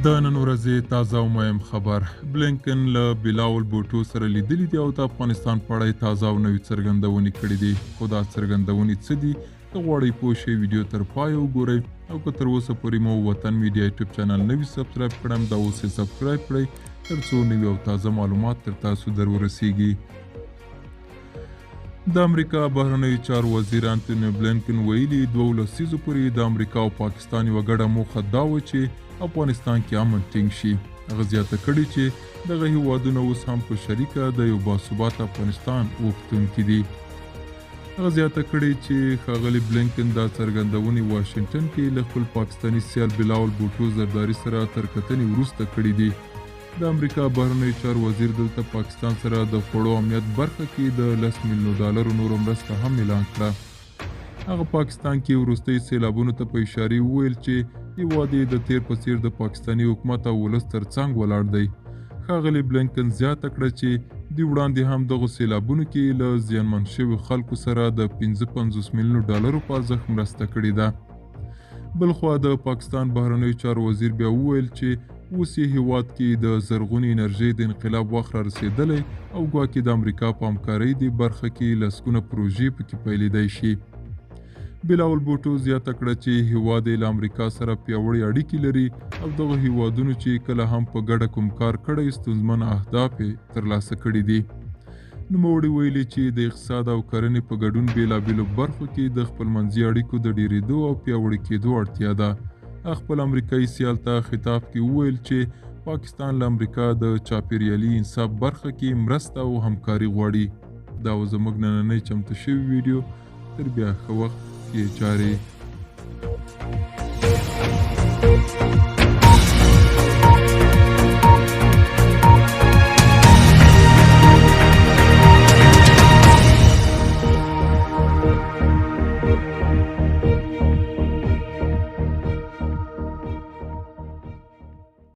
د نن ورځې تازه او مهم خبر. بلینکن له بلاول بوټو سره لیدلی دی او د افغانستان په اړه تازه او نوې څرګندونې کړې دي. خو دا څرګندونې څه دي؟ که غواړئ پوه شئ ویډیو تر پایه وګورئ او که تر اوسه پورې مو وطن میډیا یوټیوب چینل نه وي سبسکرایب کړم دا اوس یې سبسکرایب کړئ تر څو نوي او تازه معلومات تر تاسو در ورسیږي. د امریکا بهرنیو چارو وزیر انتوني بلینکن ویلي 2 لسیزو پورې د امریکا او پاکستان یوه ګډه موخه دا وه چې افغانستان کې امن ټینګ شي. هغه زیاته کړې چې دغه هیوادونه اوس هم په شریکه د یو باثباته افغانستان غوښتونکي دي. هغه زیاته کړې چې ښاغلي بلینکن دا څرګندونې واشنګټن کې له خپل پاکستاني سیال بلاول بوټو زرداري سره تر کتنې وروسته کړي دي. د امریکا بهرنیو چارو وزیر دلته پاکستان سره د خوړو امنیت برخه کې د $10 میلیون نورو مرسته هم اعلان کړه. هغه پاکستان کې وروستي سیلابونو ته په اشاره وویل چې هیواد یې د تیر په څیر د پاکستاني حکومت او ولس تر څنګ ولاړ دی. ښاغلي بلینکن زیاته کړه چې دوی وړاندې هم دغو سیلابونو کې له زیانمن شویو خلکو سره د $55 میلیون په ارزښت مرسته کړې ده. بلخوا د پاکستان بهرنیو چارو وزیر بیا وویل چې اوس یې هیواد کې د زرغونې انرژۍ د انقلاب وخت را رسېدلی او ګواکې د امریکا په همکارۍ دې برخه کې لسګونه پروژې پکې پیلېدی شي. بلاول بوټو زیاته کړه چې هیواد یې له امریکا سره پیاوړې اړیکې لري او دغه هیوادونو چې کله هم په ګډه کوم کار کړی ستونزمن اهداف یې ترلاسه کړي دي. نوموړي ویلي چې د اقتصاد او کرنې په ګډون بېلابېلو برخو کې د خپلمنځي اړیکو د ډېرېدو او پیاوړي کېدو اړتیا ده. خپل امریکایي سیال ته خطاب کې وویل چې پاکستان له امریکا د چاپیریالي انصاف برخه کې مرسته او همکاري غواړي. دا و زموږ نننۍ چمتو شوی ویډیو. تر بیا ښه وخت کې چارې.